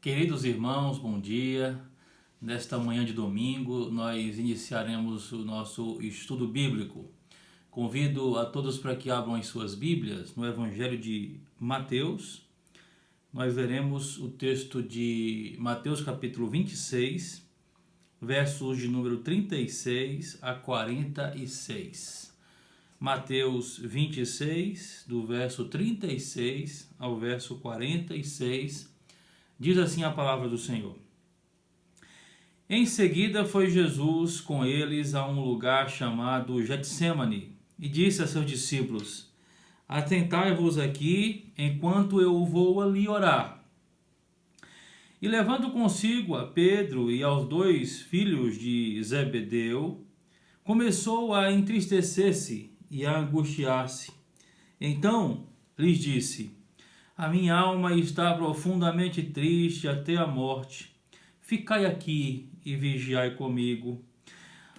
Queridos irmãos, bom dia. Nesta manhã de domingo, nós iniciaremos o nosso estudo bíblico. Convido a todos para que abram as suas Bíblias no Evangelho de Mateus. Nós leremos o texto de Mateus capítulo 26, versos de número 36 a 46. Mateus 26, do verso 36 ao verso 46, diz assim a palavra do Senhor. Em seguida foi Jesus com eles a um lugar chamado Getsêmani e disse a seus discípulos: Atentai-vos aqui enquanto eu vou ali orar. E levando consigo a Pedro e aos dois filhos de Zebedeu, começou a entristecer-se e a angustiar-se. Então lhes disse: A minha alma está profundamente triste até a morte. Ficai aqui e vigiai comigo.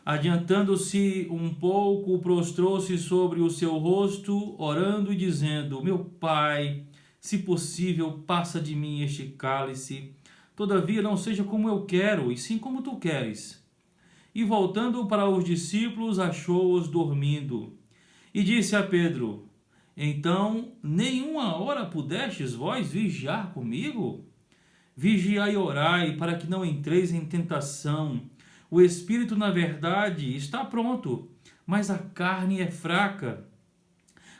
Adiantando-se um pouco, prostrou-se sobre o seu rosto, orando e dizendo: Meu Pai, se possível, passa de mim este cálice. Todavia não seja como eu quero, e sim como tu queres. E voltando para os discípulos, achou-os dormindo. E disse a Pedro: Então, nenhuma hora pudestes vós vigiar comigo? Vigiai e orai, para que não entreis em tentação. O espírito, na verdade, está pronto, mas a carne é fraca.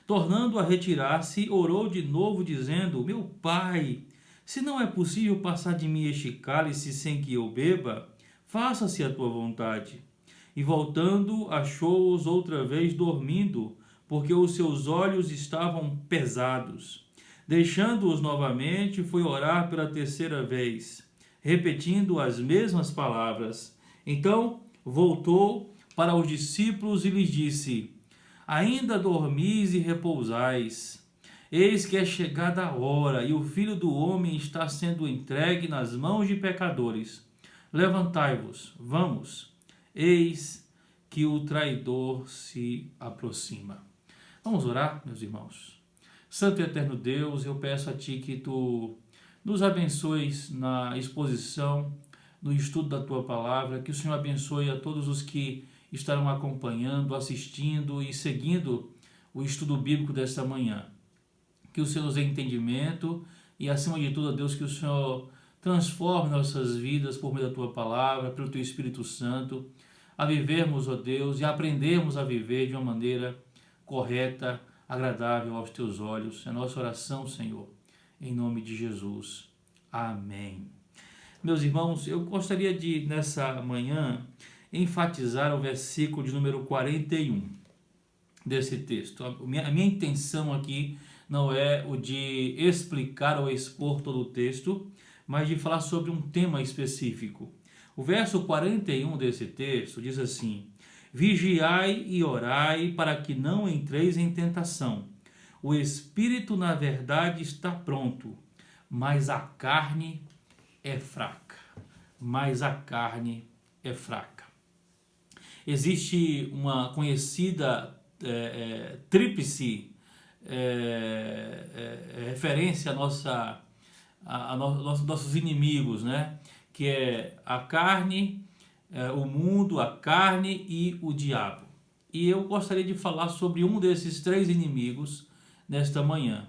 Tornando a retirar-se, orou de novo, dizendo: Meu Pai, se não é possível passar de mim este cálice sem que eu beba, faça-se a tua vontade. E voltando, achou-os outra vez dormindo, porque os seus olhos estavam pesados. Deixando-os novamente, foi orar pela terceira vez, repetindo as mesmas palavras. Então voltou para os discípulos e lhes disse: Ainda dormis e repousais? Eis que é chegada a hora, e o Filho do Homem está sendo entregue nas mãos de pecadores. Levantai-vos, vamos, eis que o traidor se aproxima. Vamos orar, meus irmãos. Santo e eterno Deus, eu peço a Ti que Tu nos abençoes na exposição, no estudo da Tua Palavra, que o Senhor abençoe a todos os que estarão acompanhando, assistindo e seguindo o estudo bíblico desta manhã. Que o Senhor nos dê entendimento e, acima de tudo, Deus, que o Senhor transforme nossas vidas por meio da Tua Palavra, pelo Teu Espírito Santo, a vivermos, ó Deus, e aprendermos a viver de uma maneira correta, agradável aos Teus olhos. É a nossa oração, Senhor, em nome de Jesus. Amém. Meus irmãos, eu gostaria de, nessa manhã, enfatizar o versículo de número 41 desse texto. A minha intenção aqui não é o de explicar ou expor todo o texto, mas de falar sobre um tema específico. O verso 41 desse texto diz assim: Vigiai e orai para que não entreis em tentação. O espírito, na verdade, está pronto, mas a carne é fraca. Mas a carne é fraca. Existe uma conhecida tríplice referência a nossos inimigos, né? Que é a carne, o mundo, a carne e o diabo. E eu gostaria de falar sobre um desses três inimigos nesta manhã.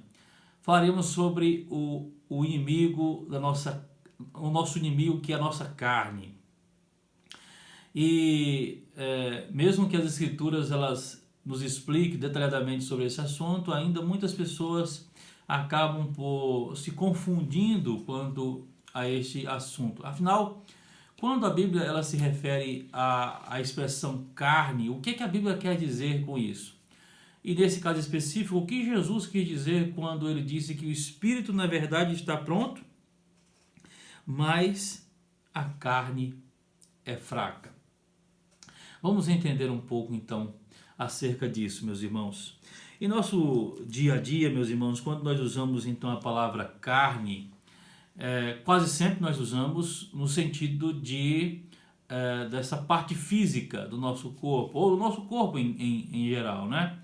Falaremos sobre o inimigo o nosso inimigo, que é a nossa carne. E mesmo que as escrituras elas nos expliquem detalhadamente sobre esse assunto, ainda muitas pessoas acabam por se confundindo quanto a este assunto. Afinal, quando a Bíblia ela se refere à expressão carne, o que a Bíblia quer dizer com isso? E nesse caso específico, o que Jesus quis dizer quando ele disse que o espírito na verdade está pronto, mas a carne é fraca? Vamos entender um pouco então acerca disso, meus irmãos. Em nosso dia a dia, meus irmãos, quando nós usamos então a palavra carne, quase sempre nós usamos no sentido dessa parte física do nosso corpo, ou do nosso corpo em geral, né?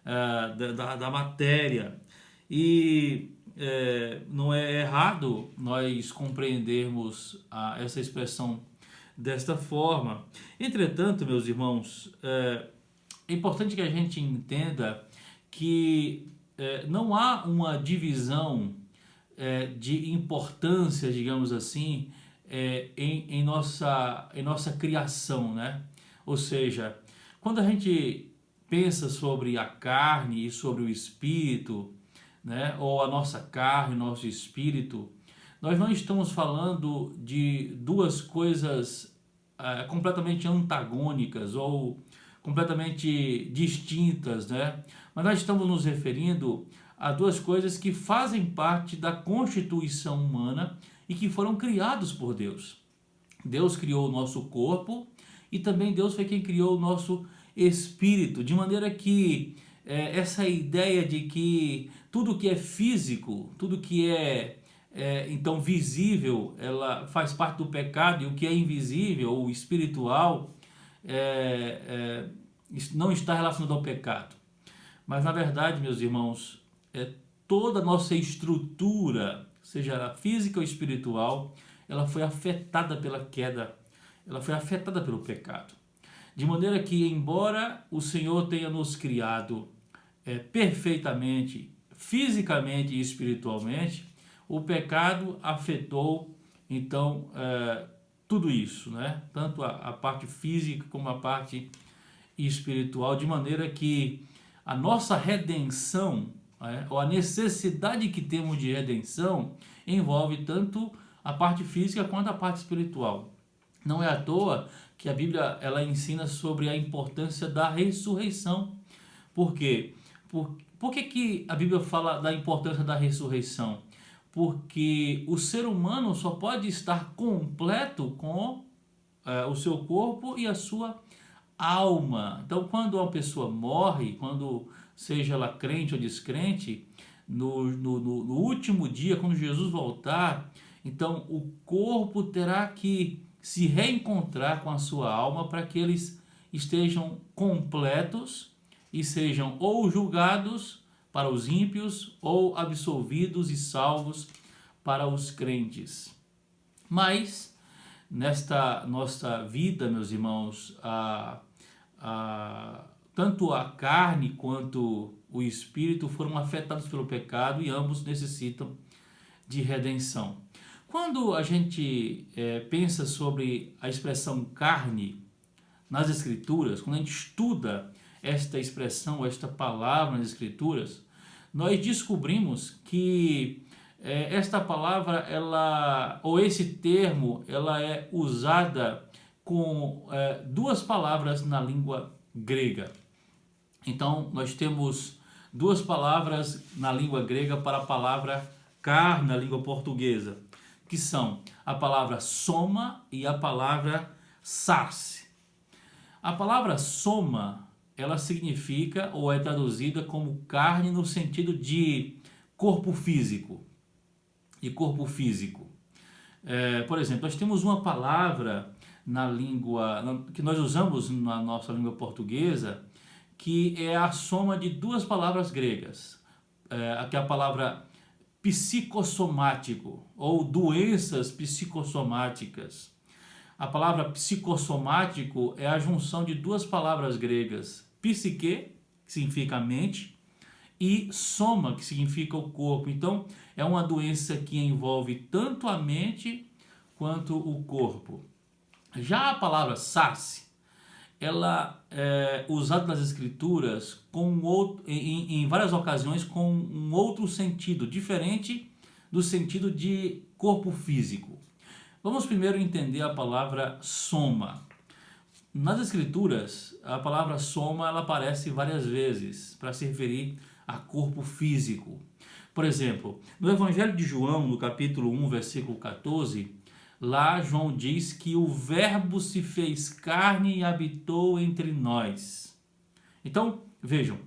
Da matéria. E não é errado nós compreendermos essa expressão desta forma. Entretanto, meus irmãos, é importante que a gente entenda que não há uma divisão de importância, digamos assim, em nossa criação, né? Ou seja, quando a gente pensa sobre a carne e sobre o espírito, né? Ou a nossa carne, nosso espírito, nós não estamos falando de duas coisas completamente antagônicas ou completamente distintas, né? Mas nós estamos nos referindo a duas coisas que fazem parte da constituição humana e que foram criados por Deus. Deus criou o nosso corpo e também Deus foi quem criou o nosso espírito, de maneira que essa ideia de que tudo que é físico, tudo que então visível, ela faz parte do pecado, e o que é invisível ou espiritual não está relacionado ao pecado. Mas na verdade, meus irmãos, toda a nossa estrutura, seja física ou espiritual, ela foi afetada pela queda, ela foi afetada pelo pecado. De maneira que, embora o Senhor tenha nos criado perfeitamente, fisicamente e espiritualmente, o pecado afetou, então, tudo isso, né? Tanto a parte física como a parte espiritual, de maneira que a nossa redenção, ou a necessidade que temos de redenção, envolve tanto a parte física quanto a parte espiritual. Não é à toa que a Bíblia ela ensina sobre a importância da ressurreição. Por quê? Por que a Bíblia fala da importância da ressurreição? Porque o ser humano só pode estar completo com o seu corpo e a sua alma. Então, quando uma pessoa morre, quando seja ela crente ou descrente, no último dia, quando Jesus voltar, então o corpo terá que se reencontrar com a sua alma para que eles estejam completos e sejam ou julgados para os ímpios ou absolvidos e salvos para os crentes. Mas nesta nossa vida, meus irmãos, tanto a carne quanto o espírito foram afetados pelo pecado e ambos necessitam de redenção. Quando a gente pensa sobre a expressão carne nas Escrituras, quando a gente estuda esta expressão, esta palavra nas Escrituras, nós descobrimos que esta palavra, ou esse termo, ela é usada com duas palavras na língua grega. Então, nós temos duas palavras na língua grega para a palavra carne na língua portuguesa, que são a palavra soma e a palavra sarse. A palavra soma, ela significa ou é traduzida como carne no sentido de corpo físico. E corpo físico. Por exemplo, nós temos uma palavra na língua que nós usamos na nossa língua portuguesa, que é a soma de duas palavras gregas. Aqui é a palavra psicossomático ou doenças psicossomáticas. A palavra psicossomático é a junção de duas palavras gregas, psique, que significa mente, e soma, que significa o corpo. Então, é uma doença que envolve tanto a mente quanto o corpo. Já a palavra sarse, ela é usada nas Escrituras em várias ocasiões com um outro sentido, diferente do sentido de corpo físico. Vamos primeiro entender a palavra soma. Nas Escrituras, a palavra soma ela aparece várias vezes para se referir a corpo físico. Por exemplo, no Evangelho de João, no capítulo 1, versículo 14, lá João diz que o Verbo se fez carne e habitou entre nós. Então, vejam,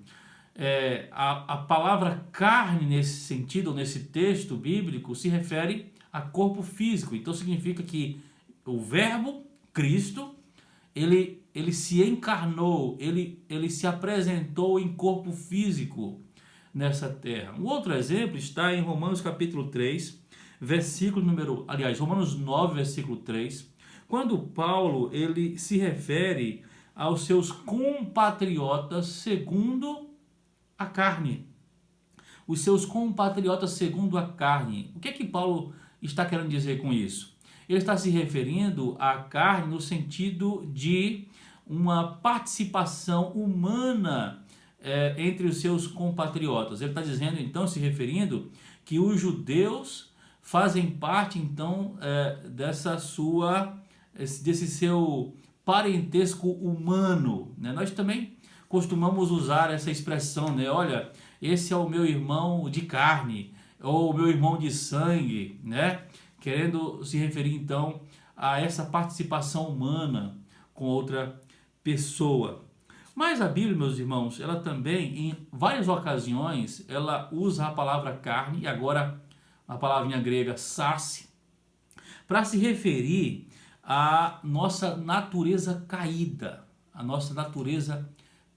a palavra carne nesse sentido, nesse texto bíblico, se refere a corpo físico. Então significa que o Verbo, Cristo, ele se encarnou, ele se apresentou em corpo físico nessa terra. Um outro exemplo está em Romanos capítulo 3, Romanos 9, versículo 3, quando Paulo ele se refere aos seus compatriotas segundo a carne. Os seus compatriotas segundo a carne. O que é que Paulo está querendo dizer com isso? Ele está se referindo à carne no sentido de uma participação humana entre os seus compatriotas. Ele está dizendo, então, se referindo, que os judeus fazem parte, então, desse seu parentesco humano, né? Nós também costumamos usar essa expressão, né? Olha, esse é o meu irmão de carne, ou o meu irmão de sangue, né? Querendo se referir, então, a essa participação humana com outra pessoa. Mas a Bíblia, meus irmãos, ela também, em várias ocasiões, ela usa a palavra carne, e agora a palavrinha grega sarse, para se referir à nossa natureza caída, à nossa natureza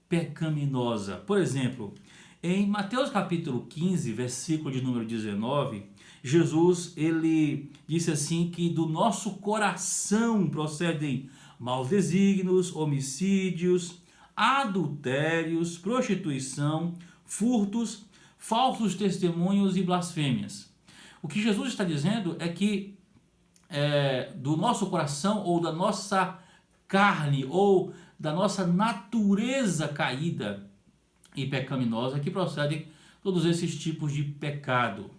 pecaminosa. Por exemplo, em Mateus capítulo 15, versículo de número 19, Jesus ele disse assim que do nosso coração procedem maus desígnios, homicídios, adultérios, prostituição, furtos, falsos testemunhos e blasfêmias. O que Jesus está dizendo é que do nosso coração ou da nossa carne ou da nossa natureza caída e pecaminosa que procedem todos esses tipos de pecado.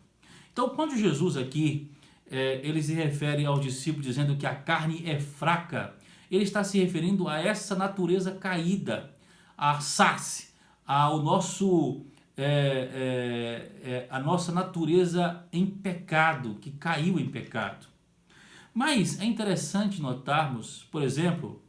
Então, quando Jesus aqui ele se refere aos discípulos dizendo que a carne é fraca, ele está se referindo a essa natureza caída, a sarse, ao nosso a nossa natureza em pecado, que caiu em pecado. Mas é interessante notarmos, por exemplo,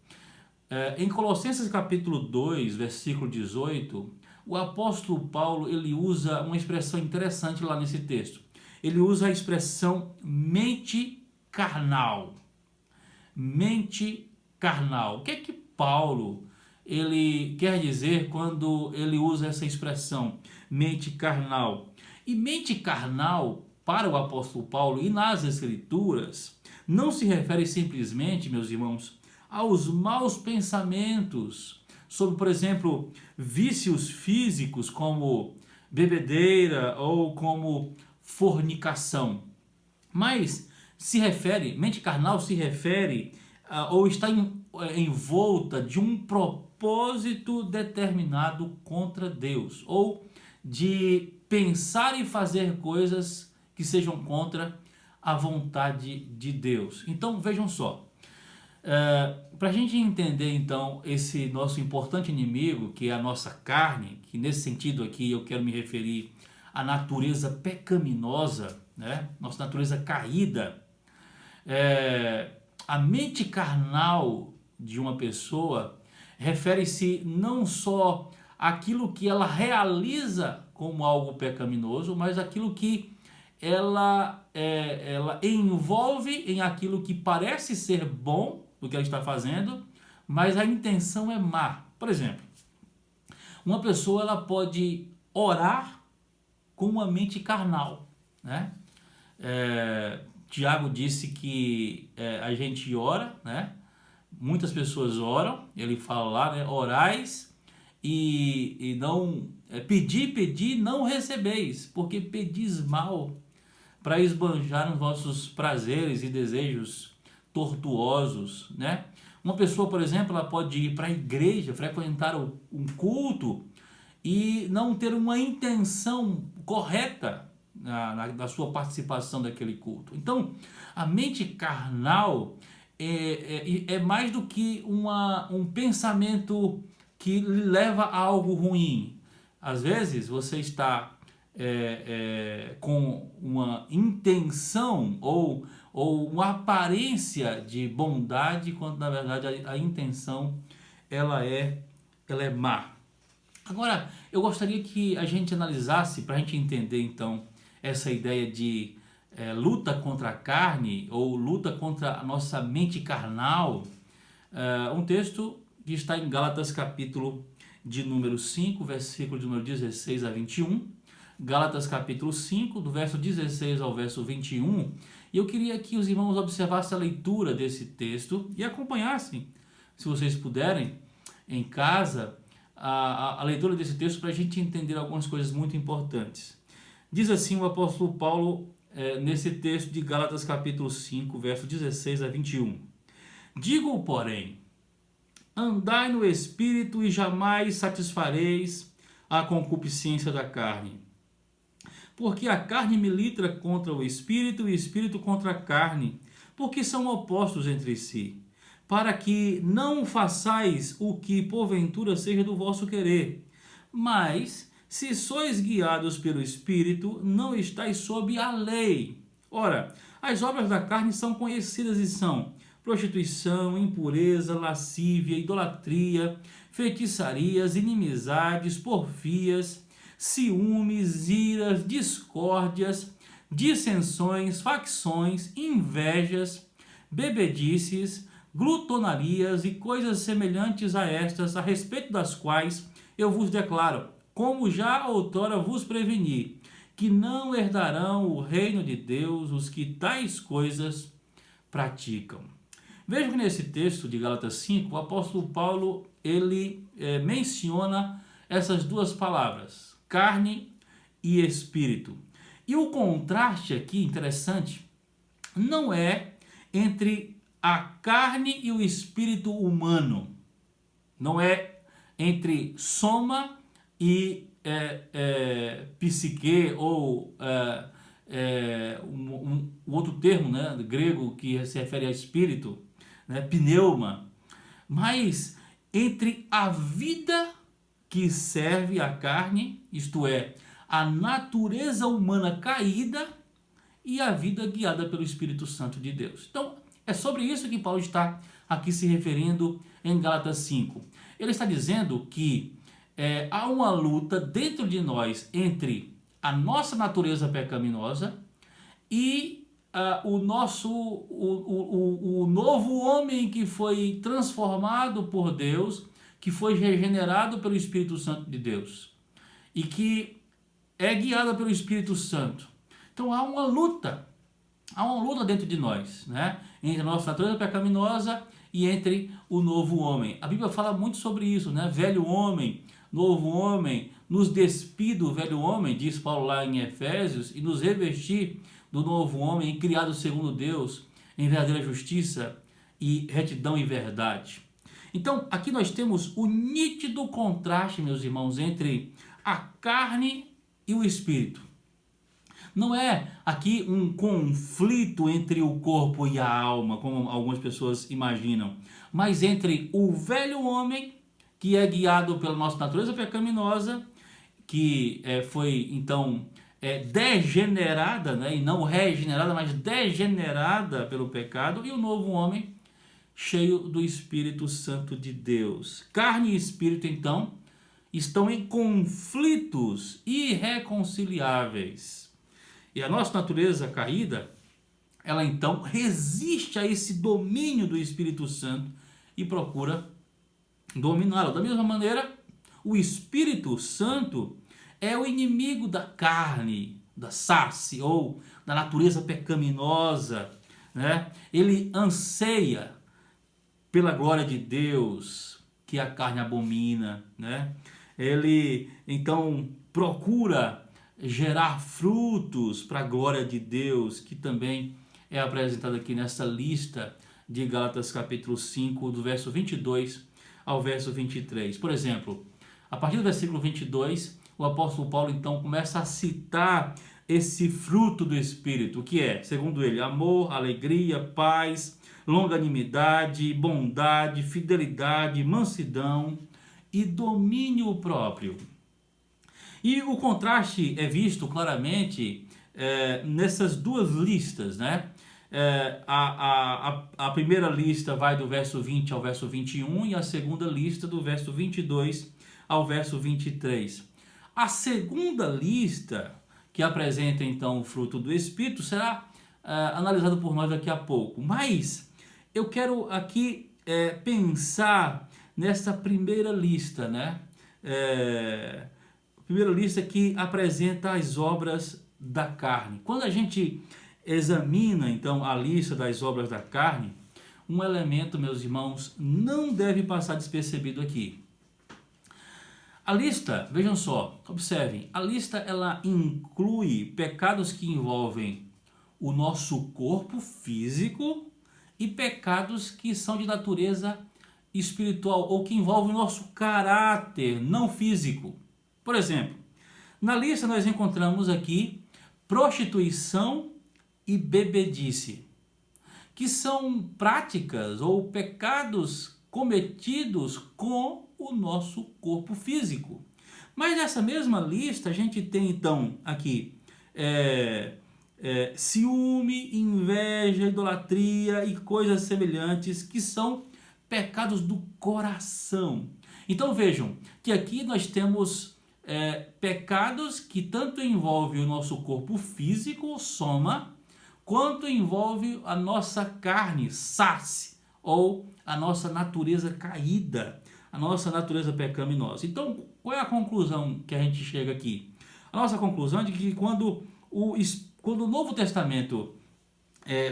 em Colossenses capítulo 2, versículo 18, o apóstolo Paulo ele usa uma expressão interessante lá nesse texto. Ele usa a expressão mente carnal. Mente carnal. O que é que Paulo ele quer dizer quando ele usa essa expressão mente carnal? E mente carnal, para o apóstolo Paulo e nas Escrituras, não se refere simplesmente, meus irmãos, aos maus pensamentos sobre, por exemplo, vícios físicos como bebedeira ou como fornicação. Mas mente carnal se refere ou está envolta de um propósito determinado contra Deus, ou de pensar e fazer coisas que sejam contra a vontade de Deus. Então vejam só, para a gente entender então esse nosso importante inimigo, que é a nossa carne, que nesse sentido aqui eu quero me referir à natureza pecaminosa, né? Nossa natureza caída, a mente carnal de uma pessoa refere-se não só àquilo que ela realiza como algo pecaminoso, mas aquilo que ela envolve em aquilo que parece ser bom do que ela está fazendo, mas a intenção é má. Por exemplo, uma pessoa ela pode orar com uma mente carnal, né? Tiago disse que a gente ora, né? Muitas pessoas oram, ele fala lá, né? Orais e não pedi, não recebeis, porque pedis mal para esbanjar os vossos prazeres e desejos tortuosos, né? Uma pessoa, por exemplo, ela pode ir para a igreja, frequentar um culto e não ter uma intenção correta na sua participação daquele culto. Então, a mente carnal é mais do que um pensamento que lhe leva a algo ruim. Às vezes, você está com uma intenção ou uma aparência de bondade, quando na verdade a intenção ela é má. Agora, eu gostaria que a gente analisasse, para a gente entender então essa ideia de luta contra a carne ou luta contra a nossa mente carnal, um texto que está em Gálatas capítulo de número 5, versículo de número 16 a 21, Gálatas capítulo 5, do verso 16 ao verso 21, e eu queria que os irmãos observassem a leitura desse texto e acompanhassem, se vocês puderem, em casa, a leitura desse texto para a gente entender algumas coisas muito importantes. Diz assim o apóstolo Paulo nesse texto de Gálatas capítulo 5, verso 16 a 21. Digo, porém, andai no Espírito e jamais satisfareis a concupiscência da carne. Porque a carne milita contra o Espírito e o Espírito contra a carne, porque são opostos entre si, para que não façais o que porventura seja do vosso querer. Mas, se sois guiados pelo Espírito, não estáis sob a lei. Ora, as obras da carne são conhecidas e são prostituição, impureza, lascívia, idolatria, feitiçarias, inimizades, porfias, ciúmes, iras, discórdias, dissensões, facções, invejas, bebedices, glutonarias e coisas semelhantes a estas, a respeito das quais eu vos declaro, como já outrora vos preveni, que não herdarão o reino de Deus os que tais coisas praticam. Veja que nesse texto de Gálatas 5, o apóstolo Paulo ele menciona essas duas palavras, carne e espírito. E o contraste aqui interessante não é entre a carne e o espírito humano, não é entre soma e psique ou um outro termo, né, grego que se refere a espírito, né, pneuma, mas entre a vida que serve à carne, isto é, a natureza humana caída, e a vida guiada pelo Espírito Santo de Deus. Então, é sobre isso que Paulo está aqui se referindo em Gálatas 5. Ele está dizendo que há uma luta dentro de nós entre a nossa natureza pecaminosa e o novo homem que foi transformado por Deus, que foi regenerado pelo Espírito Santo de Deus e que é guiado pelo Espírito Santo. Então há uma luta dentro de nós, né? Entre a nossa natureza pecaminosa e entre o novo homem. A Bíblia fala muito sobre isso, né? Velho homem, novo homem, nos despir do velho homem, diz Paulo lá em Efésios, e nos revestir do novo homem, criado segundo Deus, em verdadeira justiça e retidão e verdade. Então, aqui nós temos o nítido contraste, meus irmãos, entre a carne e o espírito. Não é aqui um conflito entre o corpo e a alma, como algumas pessoas imaginam, mas entre o velho homem, que é guiado pela nossa natureza pecaminosa, que foi então degenerada, né, e não regenerada, mas degenerada pelo pecado, e o novo homem cheio do Espírito Santo de Deus. Carne e espírito, então, estão em conflitos irreconciliáveis. E a nossa natureza caída, ela então resiste a esse domínio do Espírito Santo e procura dominá-lo. Da mesma maneira, o Espírito Santo é o inimigo da carne, da sarce ou da natureza pecaminosa, né? Ele anseia pela glória de Deus, que a carne abomina, né? Ele então procura gerar frutos para a glória de Deus, que também é apresentado aqui nessa lista de Gálatas capítulo 5, do verso 22 ao verso 23. Por exemplo, a partir do versículo 22, o apóstolo Paulo então começa a citar esse fruto do Espírito, que é, segundo ele, amor, alegria, paz, longanimidade, bondade, fidelidade, mansidão e domínio próprio. E o contraste é visto claramente nessas duas listas, né? A primeira lista vai do verso 20 ao verso 21 e a segunda lista do verso 22 ao verso 23. A segunda lista, que apresenta então o fruto do Espírito, será analisado por nós daqui a pouco. Mas eu quero aqui pensar nessa primeira lista, né? primeira lista que apresenta as obras da carne. Quando a gente examina, então, a lista das obras da carne, um elemento, meus irmãos, não deve passar despercebido aqui. A lista, vejam só, observem, a lista ela inclui pecados que envolvem o nosso corpo físico e pecados que são de natureza espiritual ou que envolvem o nosso caráter não físico. Por exemplo, na lista nós encontramos aqui prostituição e bebedice, que são práticas ou pecados cometidos com o nosso corpo físico. Mas nessa mesma lista a gente tem então aqui ciúme, inveja, idolatria e coisas semelhantes que são pecados do coração. Então vejam que aqui nós temos pecados que tanto envolvem o nosso corpo físico, soma, quanto envolve a nossa carne, sarce, ou a nossa natureza caída, a nossa natureza pecaminosa. Então, qual é a conclusão que a gente chega aqui? A nossa conclusão é de que quando o Novo Testamento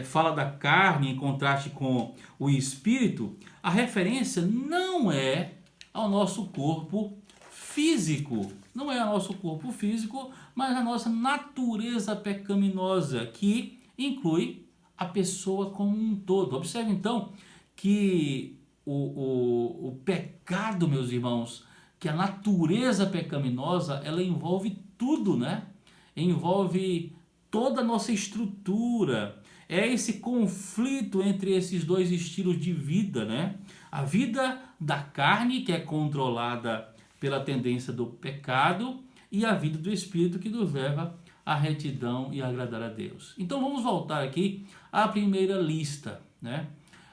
fala da carne em contraste com o espírito, a referência não é ao nosso corpo físico, não é ao nosso corpo físico, mas a nossa natureza pecaminosa, que inclui a pessoa como um todo. Observe então que o pecado, meus irmãos, que a natureza pecaminosa, ela envolve tudo, né? Envolve toda a nossa estrutura. É esse conflito entre esses dois estilos de vida, né? A vida da carne, que é controlada pela tendência do pecado, e a vida do espírito, que nos leva à retidão e a agradar a Deus. Então vamos voltar aqui à primeira lista, né?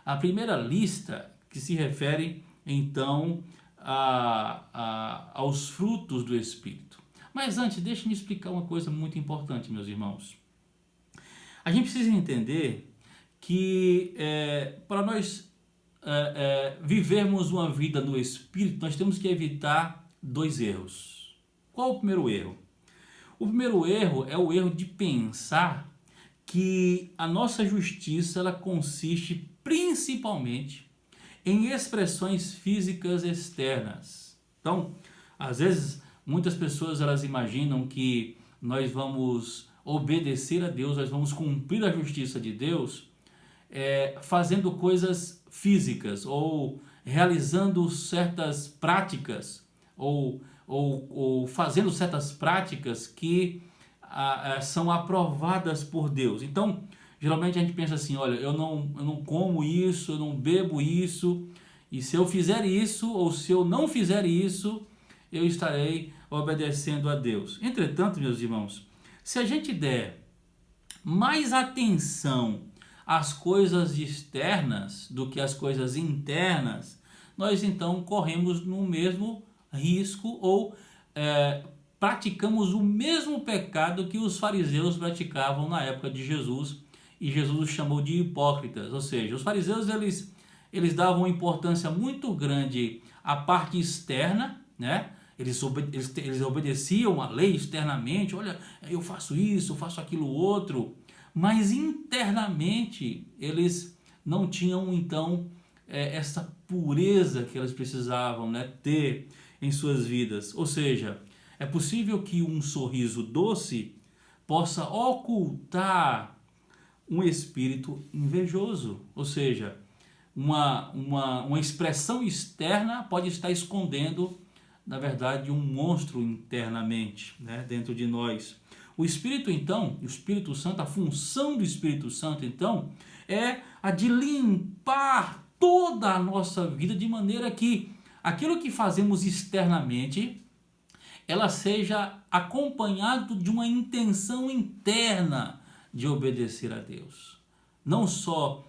A primeira lista que se refere então aos frutos do Espírito. Mas antes, deixe-me explicar uma coisa muito importante, meus irmãos. A gente precisa entender que para nós vivermos uma vida no Espírito, nós temos que evitar dois erros. Qual o primeiro erro? O primeiro erro é o erro de pensar que a nossa justiça ela consiste principalmente em expressões físicas externas. Então, às vezes, muitas pessoas elas imaginam que nós vamos obedecer a Deus, nós vamos cumprir a justiça de Deus fazendo coisas físicas ou realizando certas práticas ou fazendo certas práticas que são aprovadas por Deus. Então, geralmente a gente pensa assim, olha, eu não como isso, eu não bebo isso, e se eu fizer isso, ou se eu não fizer isso, eu estarei obedecendo a Deus. Entretanto, meus irmãos, se a gente der mais atenção às coisas externas do que às coisas internas, nós então corremos no mesmo risco ou praticamos o mesmo pecado que os fariseus praticavam na época de Jesus, e Jesus os chamou de hipócritas. Ou seja, os fariseus eles davam importância muito grande à parte externa, né? Eles obedeciam a lei externamente, olha, eu faço isso, eu faço aquilo outro, mas internamente eles não tinham então essa pureza que eles precisavam, né, ter em suas vidas. Ou seja, é possível que um sorriso doce possa ocultar um espírito invejoso, ou seja, uma expressão externa pode estar escondendo, na verdade, um monstro internamente, né, dentro de nós. O Espírito, então, o Espírito Santo, a função do Espírito Santo, então, é a de limpar toda a nossa vida de maneira que aquilo que fazemos externamente, ela seja acompanhado de uma intenção interna de obedecer a Deus. Não só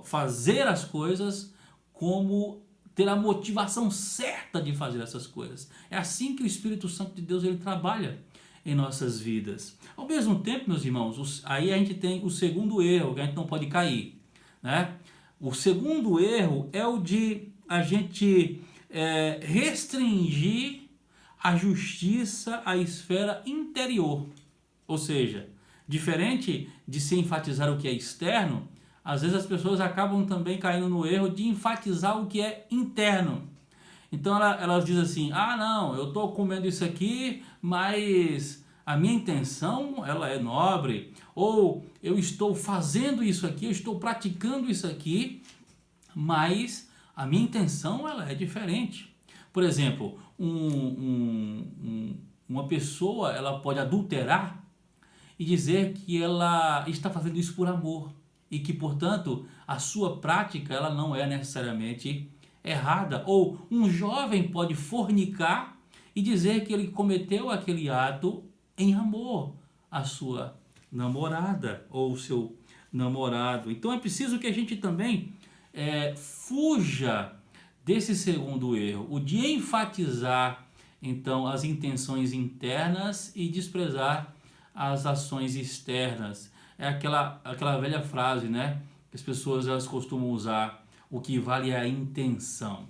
fazer as coisas, como ter a motivação certa de fazer essas coisas. É assim que o Espírito Santo de Deus ele trabalha em nossas vidas. Ao mesmo tempo, meus irmãos, aí a gente tem o segundo erro, que a gente não pode cair, né? O segundo erro é o de a gente restringir a justiça à esfera interior. Ou seja, diferente de se enfatizar o que é externo, às vezes as pessoas acabam também caindo no erro de enfatizar o que é interno. Então elas dizem assim, ah não, eu estou comendo isso aqui, mas a minha intenção ela é nobre, ou eu estou fazendo isso aqui, eu estou praticando isso aqui, mas a minha intenção ela é diferente. Por exemplo, uma pessoa ela pode adulterar e dizer que ela está fazendo isso por amor e que, portanto, a sua prática ela não é necessariamente errada. Ou um jovem pode fornicar e dizer que ele cometeu aquele ato em amor à sua namorada ou o seu namorado. Então é preciso que a gente também fuja desse segundo erro, o de enfatizar então as intenções internas e desprezar as ações externas. É aquela velha frase, né, que as pessoas elas costumam usar, o que vale é a intenção.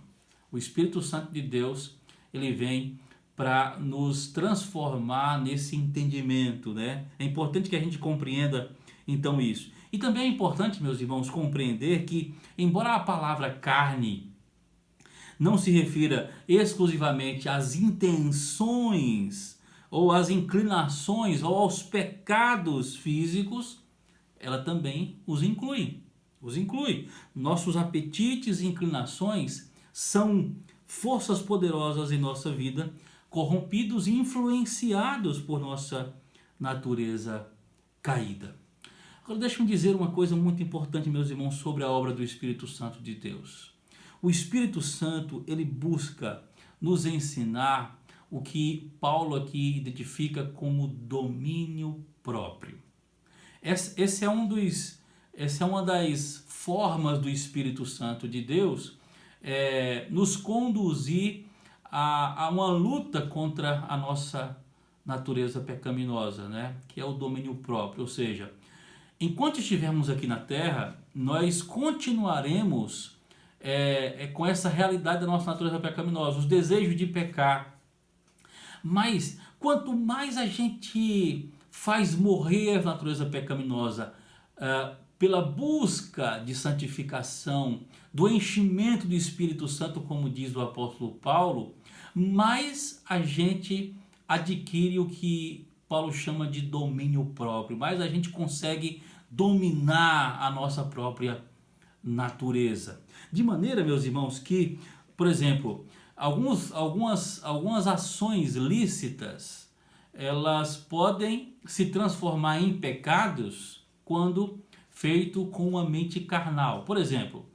O Espírito Santo de Deus, ele vem para nos transformar nesse entendimento, né? É importante que a gente compreenda então isso. E também é importante, meus irmãos, compreender que, embora a palavra carne não se refira exclusivamente às intenções ou às inclinações ou aos pecados físicos, ela também os inclui. Os inclui. Nossos apetites e inclinações são forças poderosas em nossa vida, corrompidos e influenciados por nossa natureza caída. Agora deixa-me dizer uma coisa muito importante, meus irmãos, sobre a obra do Espírito Santo de Deus. O Espírito Santo, ele busca nos ensinar o que Paulo aqui identifica como domínio próprio. Essa é uma das formas do Espírito Santo de Deus nos conduzir a uma luta contra a nossa natureza pecaminosa, né? Que é o domínio próprio. Ou seja, enquanto estivermos aqui na Terra, nós continuaremos com essa realidade da nossa natureza pecaminosa, os desejos de pecar. Mas quanto mais a gente faz morrer a natureza pecaminosa pela busca de santificação, do enchimento do Espírito Santo, como diz o apóstolo Paulo, mais a gente adquire o que Paulo chama de domínio próprio, mais a gente consegue dominar a nossa própria natureza. De maneira, meus irmãos, que, por exemplo, algumas ações lícitas, elas podem se transformar em pecados quando feito com uma mente carnal. Por exemplo,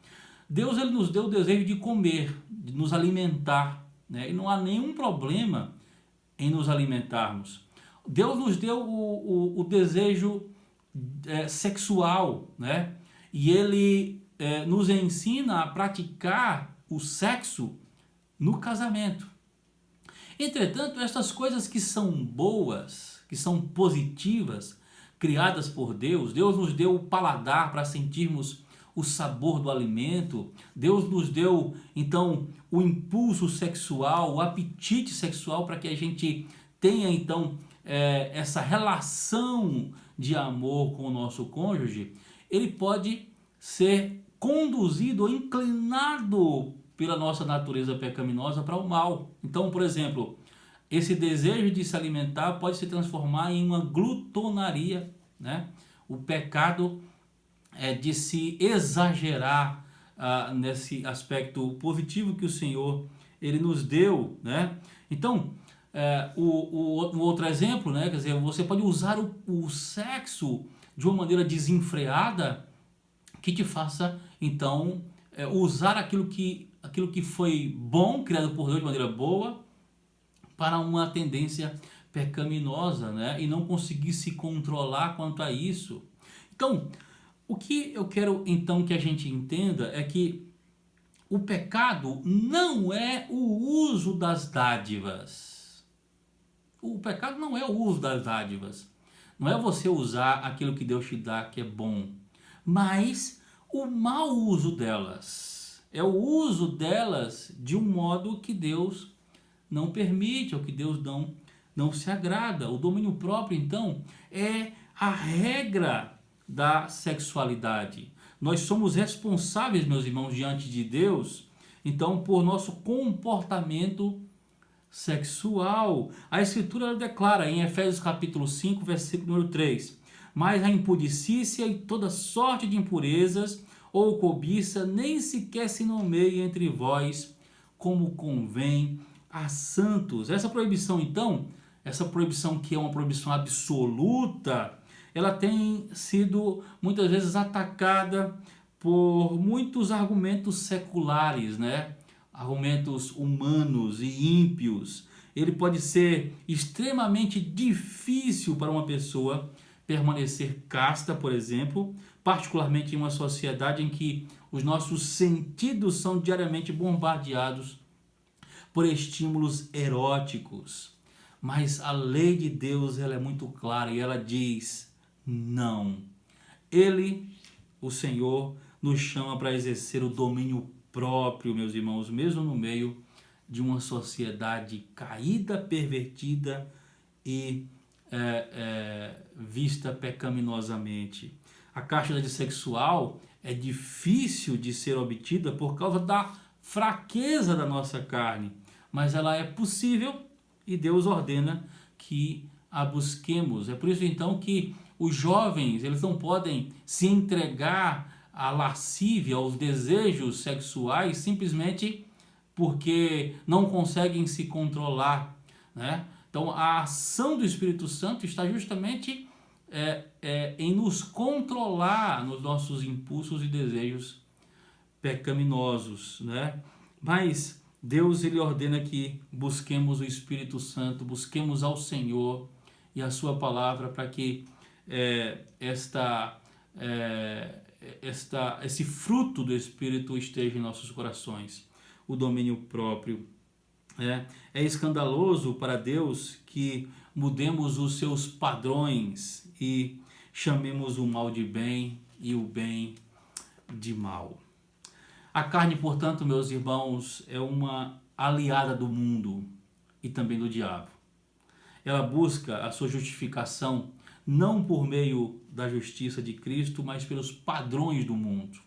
Deus ele nos deu o desejo de comer, de nos alimentar, né? E não há nenhum problema em nos alimentarmos. Deus nos deu o desejo sexual, né? E Ele nos ensina a praticar o sexo no casamento. Entretanto, essas coisas que são boas, que são positivas, criadas por Deus, Deus nos deu o paladar para sentirmos o sabor do alimento, Deus nos deu então o impulso sexual, o apetite sexual para que a gente tenha então essa relação de amor com o nosso cônjuge. Ele pode ser conduzido ou inclinado pela nossa natureza pecaminosa para o mal. Então, por exemplo, esse desejo de se alimentar pode se transformar em uma glutonaria, né? O pecado de se exagerar nesse aspecto positivo que o Senhor ele nos deu, né? Então, o outro exemplo, né? Quer dizer, você pode usar o sexo de uma maneira desenfreada que te faça, então, usar aquilo que foi bom, criado por Deus de maneira boa, para uma tendência pecaminosa, né? E não conseguir se controlar quanto a isso. Então, o que eu quero então que a gente entenda é que o pecado não é o uso das dádivas. O pecado não é o uso das dádivas. Não é você usar aquilo que Deus te dá que é bom, mas o mau uso delas. É o uso delas de um modo que Deus não permite, é o que Deus não se agrada. O domínio próprio, então, é a regra da sexualidade. Nós somos responsáveis, meus irmãos, diante de Deus, então, por nosso comportamento sexual. A Escritura ela declara em Efésios capítulo 5, versículo número 3: mas a impudicícia e toda sorte de impurezas ou cobiça nem sequer se nomeia entre vós, como convém a santos. Essa proibição, então, essa proibição que é uma proibição absoluta, ela tem sido muitas vezes atacada por muitos argumentos seculares, né? Argumentos humanos e ímpios. Ele pode ser extremamente difícil para uma pessoa permanecer casta, por exemplo, particularmente em uma sociedade em que os nossos sentidos são diariamente bombardeados por estímulos eróticos. Mas a lei de Deus ela é muito clara e ela diz não. Ele, o Senhor, nos chama para exercer o domínio próprio, meus irmãos, mesmo no meio de uma sociedade caída, pervertida e vista pecaminosamente. A castidade sexual é difícil de ser obtida por causa da fraqueza da nossa carne, mas ela é possível e Deus ordena que a busquemos. É por isso então que os jovens eles não podem se entregar à lascívia, aos desejos sexuais, simplesmente porque não conseguem se controlar, né? Então a ação do Espírito Santo está justamente em nos controlar nos nossos impulsos e desejos pecaminosos, né? Mas Deus ele ordena que busquemos o Espírito Santo, busquemos ao Senhor e a sua palavra para que esse fruto do Espírito esteja em nossos corações, o domínio próprio. É escandaloso para Deus que mudemos os seus padrões e chamemos o mal de bem e o bem de mal. A carne, portanto, meus irmãos, é uma aliada do mundo e também do diabo. Ela busca a sua justificação não por meio da justiça de Cristo, mas pelos padrões do mundo.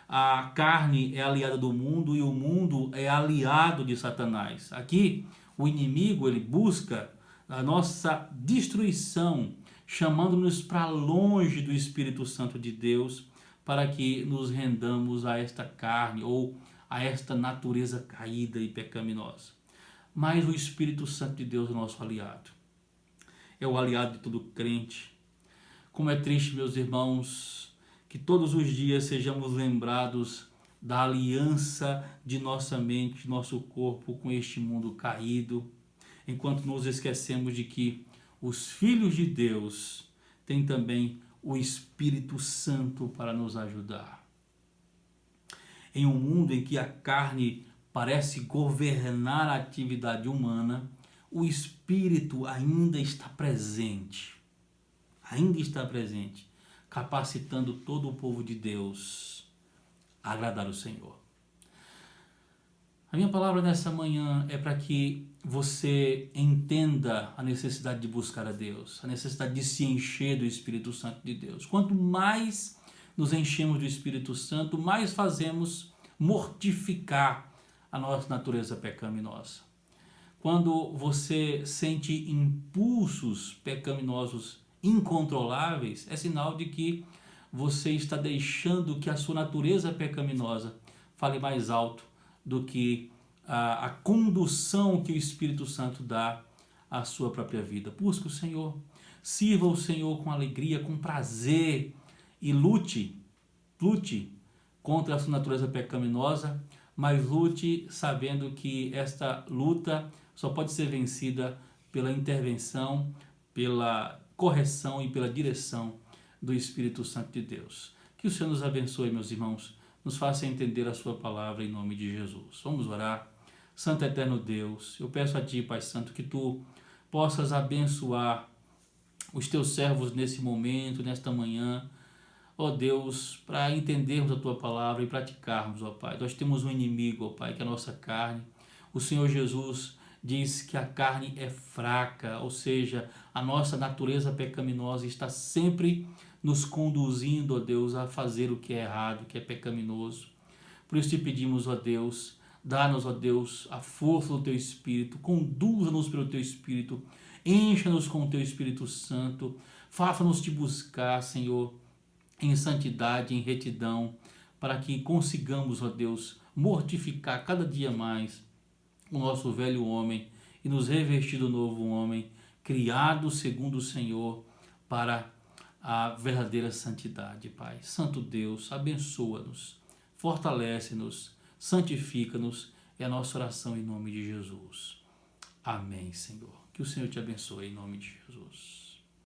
A carne é aliada do mundo e o mundo é aliado de Satanás. Aqui, o inimigo ele busca a nossa destruição, chamando-nos para longe do Espírito Santo de Deus, para que nos rendamos a esta carne ou a esta natureza caída e pecaminosa. Mas o Espírito Santo de Deus é o nosso aliado. É o aliado de todo crente. Como é triste, meus irmãos, que todos os dias sejamos lembrados da aliança de nossa mente, nosso corpo com este mundo caído, enquanto nos esquecemos de que os filhos de Deus têm também o Espírito Santo para nos ajudar. Em um mundo em que a carne parece governar a atividade humana, o Espírito ainda está presente, capacitando todo o povo de Deus a agradar o Senhor. A minha palavra nessa manhã é para que você entenda a necessidade de buscar a Deus, a necessidade de se encher do Espírito Santo de Deus. Quanto mais nos enchemos do Espírito Santo, mais fazemos mortificar a nossa natureza pecaminosa. Quando você sente impulsos pecaminosos incontroláveis, é sinal de que você está deixando que a sua natureza pecaminosa fale mais alto do que a condução que o Espírito Santo dá à sua própria vida. Busque o Senhor, sirva o Senhor com alegria, com prazer e lute contra a sua natureza pecaminosa, mas lute sabendo que esta luta só pode ser vencida pela intervenção, pela correção e pela direção do Espírito Santo de Deus. Que o Senhor nos abençoe, meus irmãos, nos faça entender a sua palavra em nome de Jesus. Vamos orar. Santo eterno Deus, eu peço a Ti, Pai Santo, que Tu possas abençoar os Teus servos nesse momento, nesta manhã, ó Deus, para entendermos a Tua palavra e praticarmos, ó Pai. Nós temos um inimigo, ó Pai, que é a nossa carne, O Senhor Jesus diz que a carne é fraca, ou seja, a nossa natureza pecaminosa está sempre nos conduzindo, ó Deus, a fazer o que é errado, o que é pecaminoso. Por isso te pedimos, ó Deus, dá-nos, ó Deus, a força do Teu Espírito, conduza-nos pelo Teu Espírito, encha-nos com o Teu Espírito Santo, faça-nos te buscar, Senhor, em santidade, em retidão, para que consigamos, ó Deus, mortificar cada dia mais o nosso velho homem e nos revestir do novo homem, criado segundo o Senhor para a verdadeira santidade, Pai. Santo Deus, abençoa-nos, fortalece-nos, santifica-nos, é a nossa oração em nome de Jesus. Amém, Senhor. Que o Senhor te abençoe em nome de Jesus.